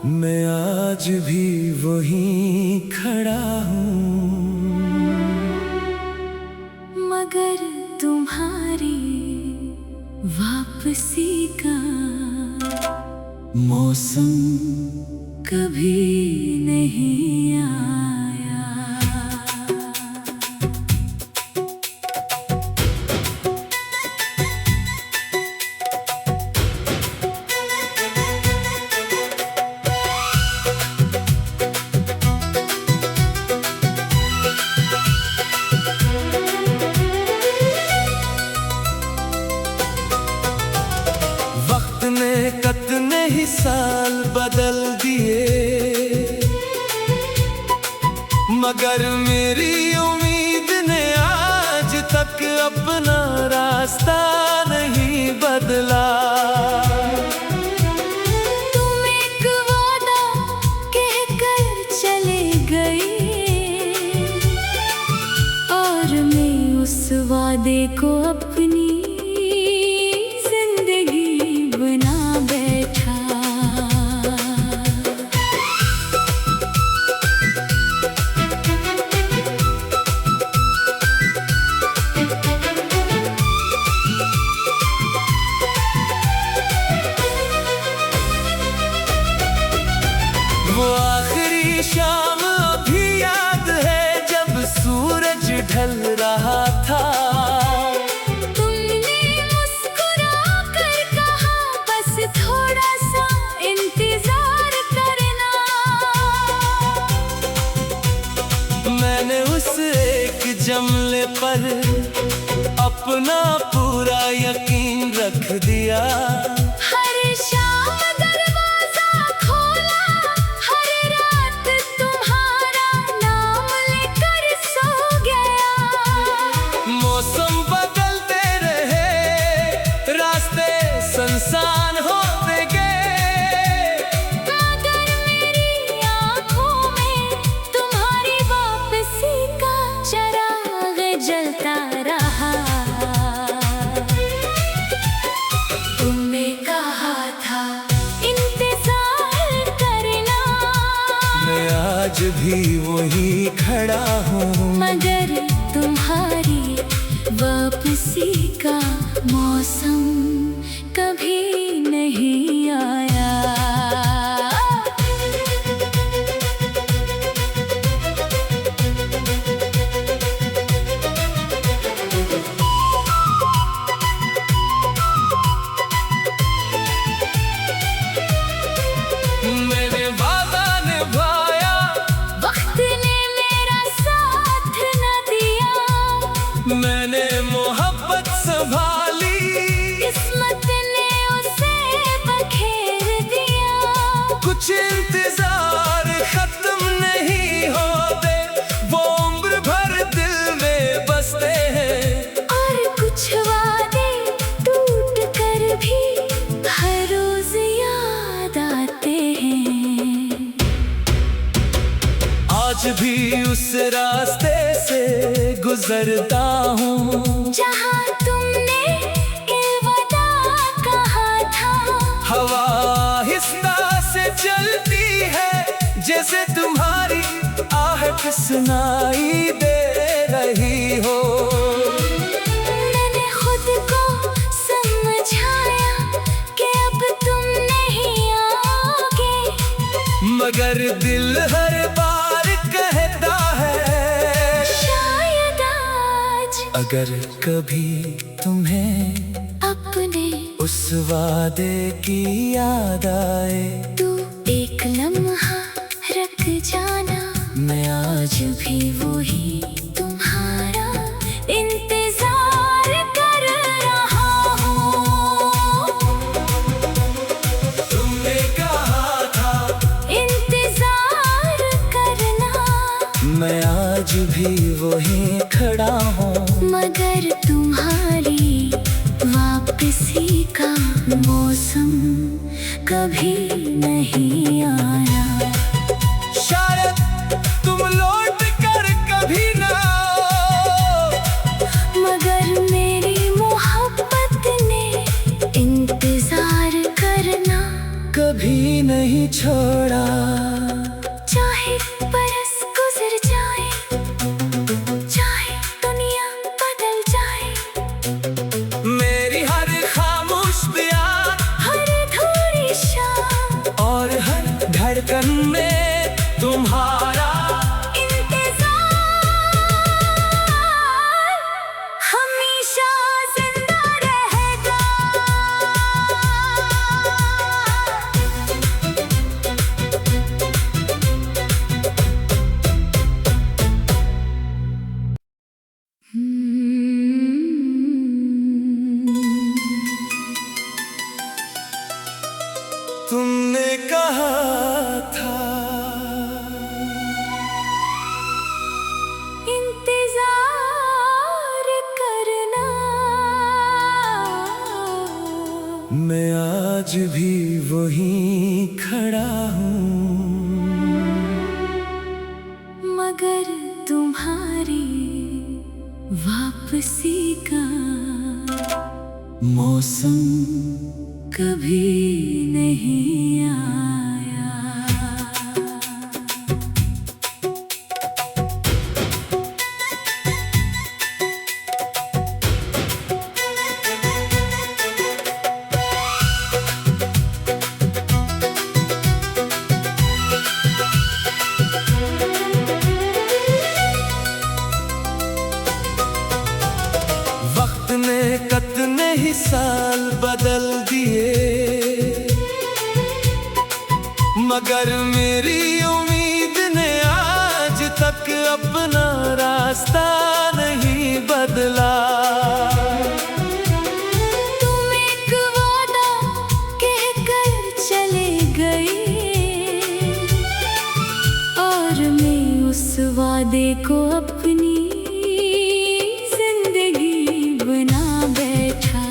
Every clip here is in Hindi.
मैं आज भी वहीं खड़ा हूँ, मगर तुम्हारी वापसी का मौसम कभी नहीं आया। वक्त ने कितने ही साल बदल दिए, मगर मेरी उम्मीद ने आज तक अपना रास्ता नहीं बदला। तुम एक वादा कहकर चले गए और मैं उस वादे को अपनी बना बैठा। वो आखिरी शाम अभी याद है जब सूरज ढल रहा था। थोड़ा सा इंतजार करना। मैंने उस एक जमले पर अपना पूरा यकीन रख दिया। हर शाम दरवाजा खोला, हर रात तुम्हारा नाम लेकर सो गया। मौसम बदलते रहे, रास्ते सुनसान होते गए, मगर मेरी आँखों में तुम्हारी वापसी का चिराग जलता रहा। तुमने कहा था इंतजार करना, मैं आज भी वहीं खड़ा हूँ, मगर तुम्हारी वापसी का मौसम कभी नहीं आया। मैंने वादा निभाया, वक्त ने मेरा साथ न दिया। मैंने मोहब्बत संभाली, किस्मत ने उसे बखेर दिया। कुछ इंतजार खत्म नहीं होते, वो उम्र भर दिल में बसते हैं। और कुछ वादे टूट कर भी हर रोज याद आते हैं। आज भी उस रास्ते से गुजरता हूँ, जहाँ तुमने अलविदा कहा था। हवा आहिस्ता से चलती है, जैसे तुम्हारी आहट सुनाई दे रही हो। मैंने खुद को समझाया कि अब तुम नहीं आओगे, मगर दिल हर बार कहता है, शायद आज अगर कभी तुम्हें अपने उस वादे की याद आए, तू एक लम्हा रख जाना। मैं आज भी वही तुम्हारा इंतजार कर रहा हूँ। तुमने कहा था इंतजार करना, मैं आज भी वहीं खड़ा हूँ, मगर तुम्हारी वापसी का मौसम कभी नहीं आया। शायद तुम लौट कर कभी ना आओ, मगर मेरी मोहब्बत ने इंतजार करना कभी नहीं छोड़ा। कहा था इंतजार करना, मैं आज भी वहीं खड़ा हूँ, मगर तुम्हारी वापसी का मौसम कभी नहीं आया। वक्त ने कितने ही साल बदल दिए, मगर मेरी उम्मीद ने आज तक अपना रास्ता नहीं बदला। तुम एक वादा कहकर चले गए और मैं उस वादे को अपनी जिंदगी बना बैठा।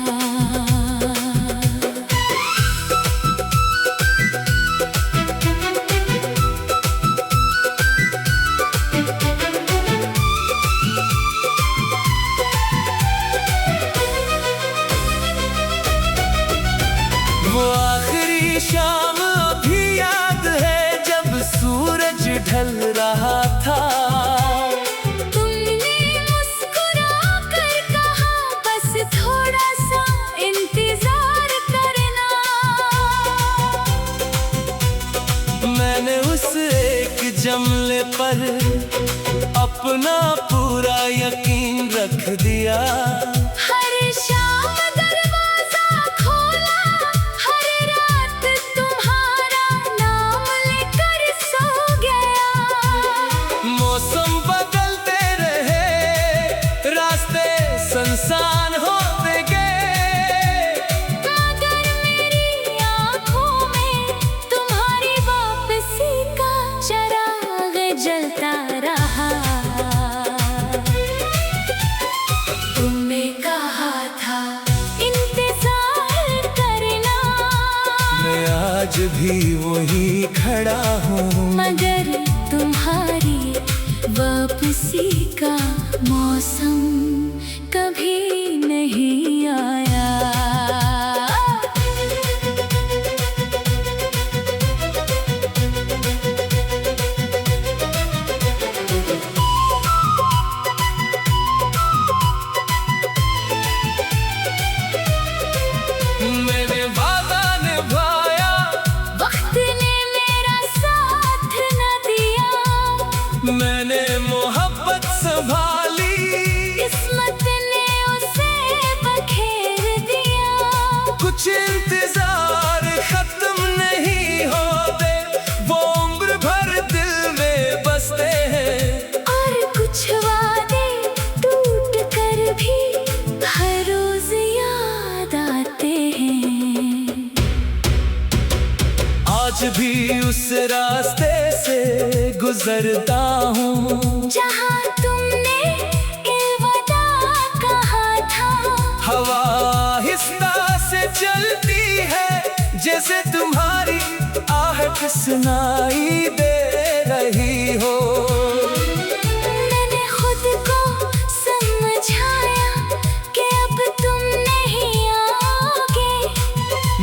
वो आखिरी शाम अभी याद है जब सूरज ढल रहा था। तुमने मुस्कुरा कर कहा बस थोड़ा सा इंतजार करना। मैंने उस एक जमले पर अपना पूरा यकीन रख दिया। हर शाम दरवाजा खोला, हर रात तुम्हारा नाम लेकर सो गया। मौसम बदलते रहे, रास्ते सुनसान होते गए, मगर मेरी आँखों में तुम्हारी वापसी का चिराग जलता रहा। तुमने कहा था इंतजार करना, मैं आज भी वहीं खड़ा हूँ, मगर तुम्हारी वापसी का मौसम कभी नहीं आया। मैंने वादा निभाया, वक्त ने मेरा साथ न दिया, मैंने मोहब्बत संभाली, किस्मत ने उसे बखेर दिया। कुछ इंतजार खत्म नहीं होते, वो उम्र भर दिल में बसते हैं, और कुछ वादे टूट कर भी हर रोज याद आते हैं। आज भी उस रास्ते से गुजरता हूँ, जहाँ तुमने अलविदा कहा था। हवा आहिस्ता से चलती है, जैसे तुम्हारी आहट सुनाई दे रही हो। मैंने खुद को समझाया कि अब तुम नहीं आओगे,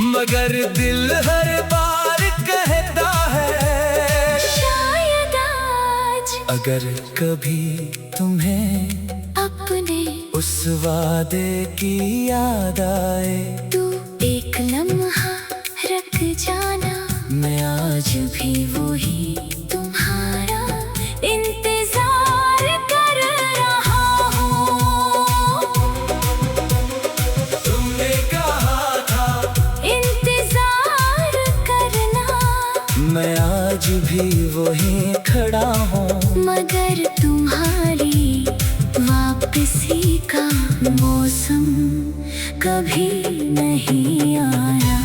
मगर दिल हर बार कहता है शायद आज अगर कभी तुम्हें अपने उस वादे की याद आए, तू एक लम्हा रख जाना, मैं आज भी वही तुम्हारा इंतजार कर रहा हूँ। तुमने कहा था इंतजार करना, मैं आज भी वहीं खड़ा हूँ, मगर तुम्हारी वापसी का मौसम कभी नहीं आया।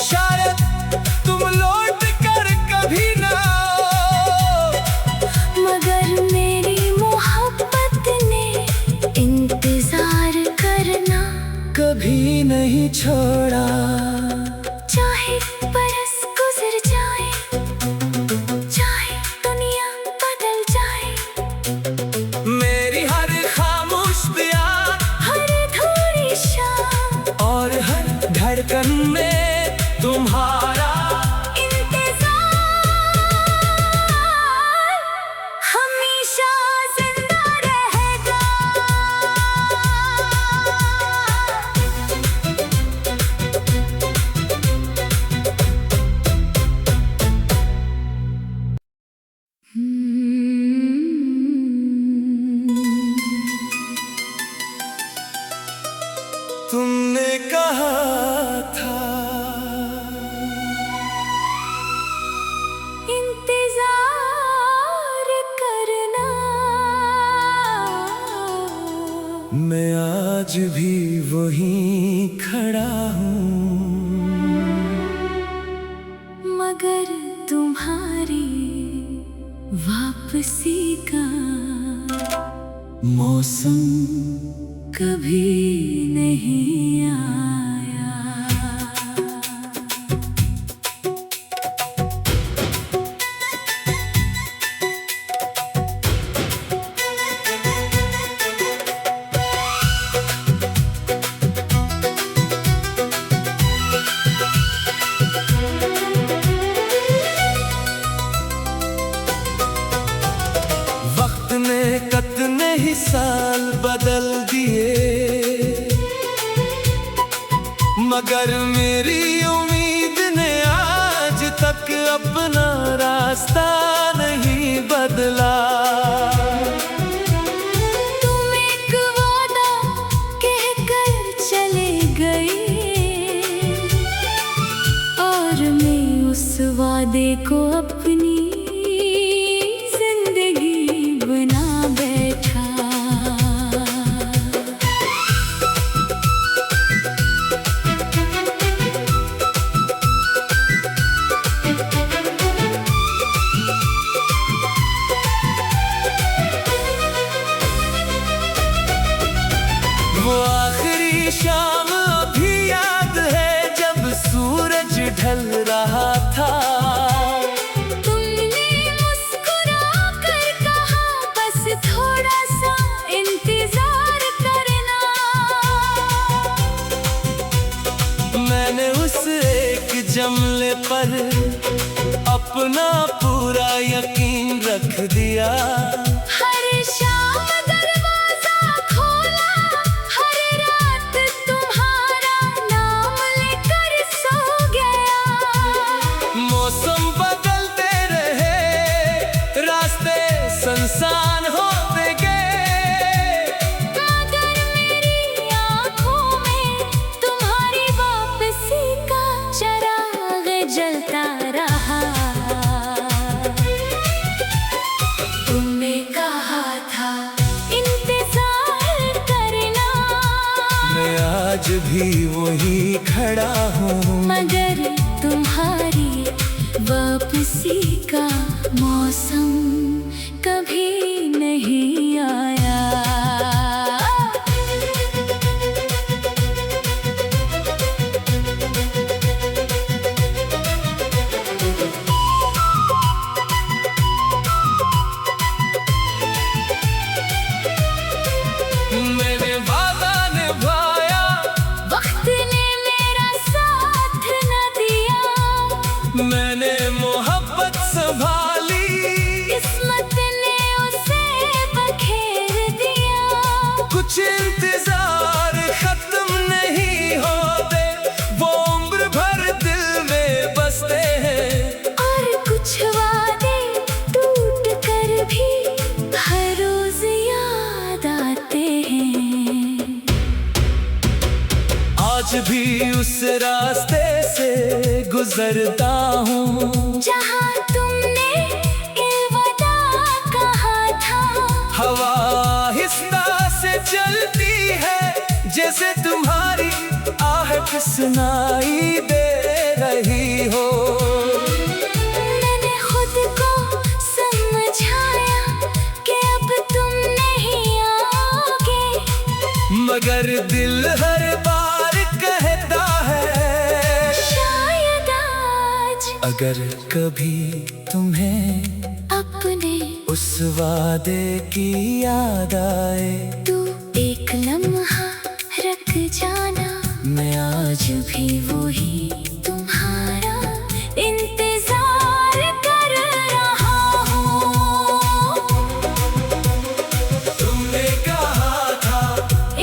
शायद तुम कभी नहीं छोड़ा। चाहे बरस गुजर जाए, चाहे दुनिया बदल जाए, मेरी हर खामोश प्यार, हर थोड़ी शाम और हर धड़कन में तुम्हारा इंतजार हमेशा जिंदा रहेगा। तुमने कहा था इंतजार करना, मैं आज भी वहीं खड़ा हूँ, मगर तुम्हारी वापसी का मौसम कभी नहीं आया। वक्त ने कितने ही साल बदल दिए, मगर मेरी उम्मीद ने आज तक अपना रास्ता नहीं बदला। तुम एक वादा कहकर चले गए, और मैं उस वादे को अपनी जिंदगी बना बैठा। वो आखिरी शाम अभी याद है, जब सूरज ढल रहा था। तुमने मुस्कुरा कर कहा, बस थोड़ा सा इंतजार करना। मैंने उस एक जमले पर अपना पूरा यकीन रख दिया। हर शाम दरवाजा खोला, हर रात तुम्हारा नाम लेकर सो गया। मौसम बदलते रहे, रास्ते सुनसान होते गए, मगर मेरी आँखों में तुम्हारी वापसी का चिराग जलता रहा। तुमने कहा था इंतजार करना, मैं आज भी वहीं खड़ा हूँ, मगर तुम्हारी वापसी का मौसम कभी नहीं आया। मैंने वादा निभाया, वक्त ने मेरा साथ न दिया, मैंने मोहब्बत संभाली, किस्मत ने उसे बखेर दिया। कुछ इंतजार खत्म नहीं होते, वो उम्र भर दिल में बसते हैं, और कुछ वादे टूट कर भी हर रोज याद आते हैं। आज भी उस रास्ते से गुजरता हूँ, जहाँ तुमने अलविदा कहा था। हवा आहिस्ता से चलती है, जैसे तुम्हारी आहट सुनाई दे रही हो। मैंने खुद को समझाया कि अब तुम नहीं आओगे, मगर दिल हर बार मगर कभी तुम्हें अपने उस वादे की याद आए, तू एक लम्हा रख जाना, मैं आज भी वही तुम्हारा इंतजार कर रहा हूँ। तुमने कहा था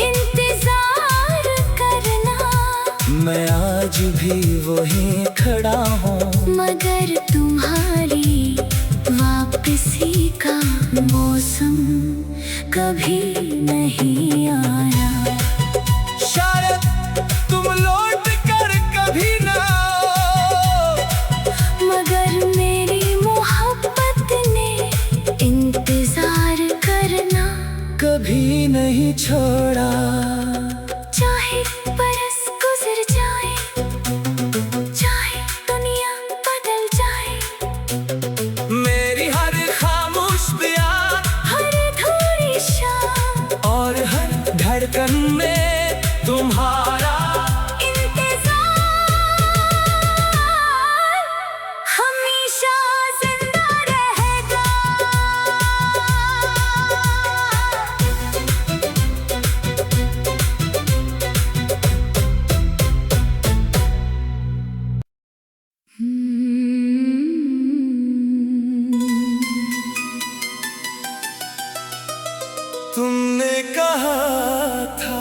इंतजार करना, मैं आज भी वही खड़ा हूँ, मगर तुम्हारी वापसी का मौसम कभी नहीं आया। शायद तुम लौट कर कभी ना आओ, मगर मेरी मोहब्बत ने इंतजार करना कभी नहीं छोड़ा। चाहे बरस गुजर जाए, चाहे दुनिया बदल जाए, मेरी हर खामोश प्यार, हर थोड़ी शाम और हर धड़कन में तुम्हारा इंतजार हमेशा जिंदा रहेगा। तुमने कहा था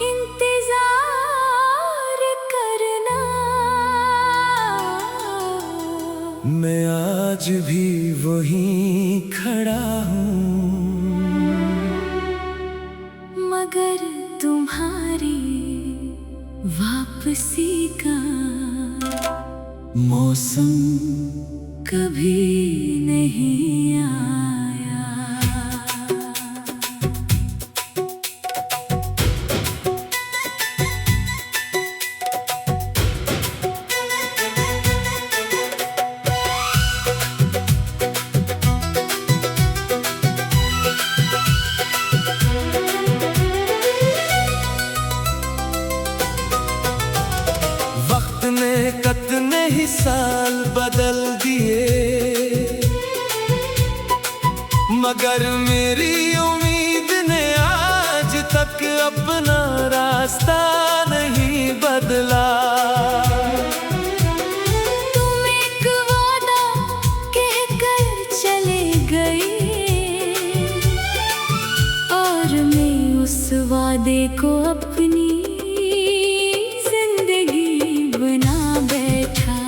इंतजार करना, मैं आज भी वही खड़ा हूँ, मगर तुम्हारी वापसी का मौसम कभी नहीं आया। वक्त ने कितने ही साल बदल दिए, मगर मेरी उम्मीद ने आज तक अपना रास्ता नहीं बदला। तुम एक वादा कहकर चले गए, और मैं उस वादे को अपनी जिंदगी बना बैठा।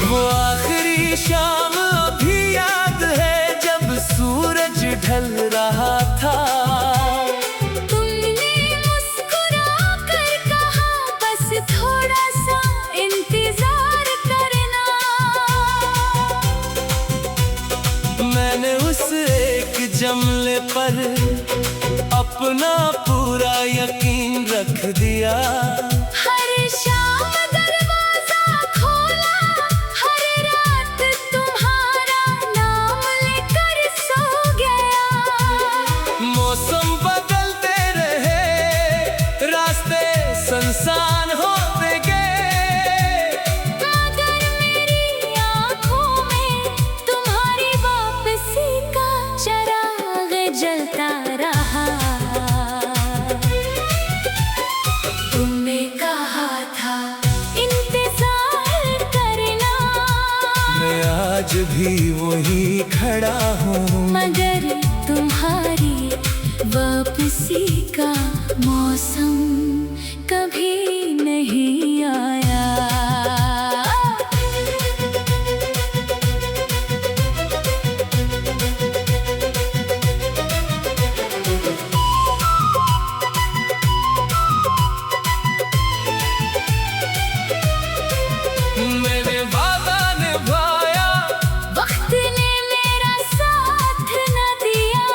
वो आखिरी शाम अभी याद है, जब सूरज ढल रहा था। तुमने मुस्कुरा कर कहा, बस थोड़ा सा इंतजार करना। मैंने उस एक जमले पर अपना पूरा यकीन रख दिया। हर शाम दरवाजा खोला, हर रात तुम्हारा नाम लेकर सो गया। मौसम बदलते रहे, रास्ते सुनसान होते गए, मगर मेरी आँखों में तुम्हारी वापसी का चिराग जलता रहा। तुमने कहा था इंतजार करना, मैं आज भी वही खड़ा हूँ, मगर तुम्हारी वापसी का मौसम कभी नहीं आया। मैंने वादा निभाया, वक्त ने मेरा साथ न दिया,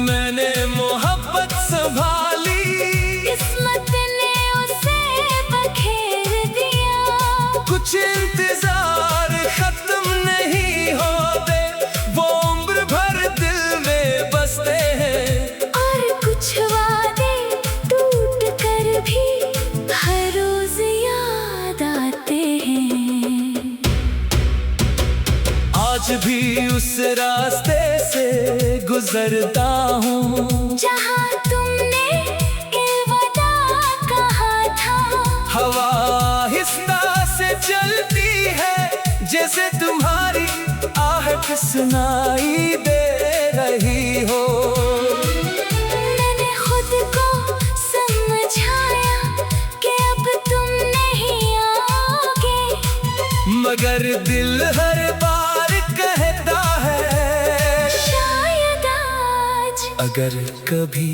मैंने मोहब्बत संभाली, किस्मत ने गुजरता हूँ जहाँ तुमने अलविदा कहा था। हवा आहिस्ता से चलती है जैसे तुम्हारी आहट सुनाई दे रही हो। मैंने खुद को समझाया कि अब तुम नहीं आओगे, मगर दिल हर बार कहता है शायद आज अगर कभी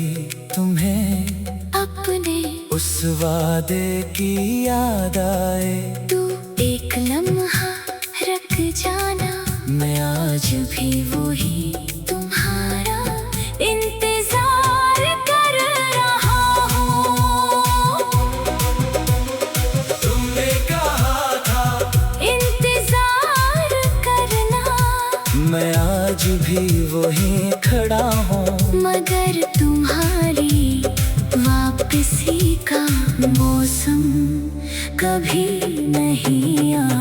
तुम्हें अपने उस वादे की याद आए तू एक लम्हा रख जाना। मैं आज भी वही तुम्हारा इंतजार कर रहा हूँ। तुमने कहा था इंतजार करना, मैं आज भी वहीं खड़ा हूँ, मगर तुम्हारी वापसी का मौसम कभी नहीं आया।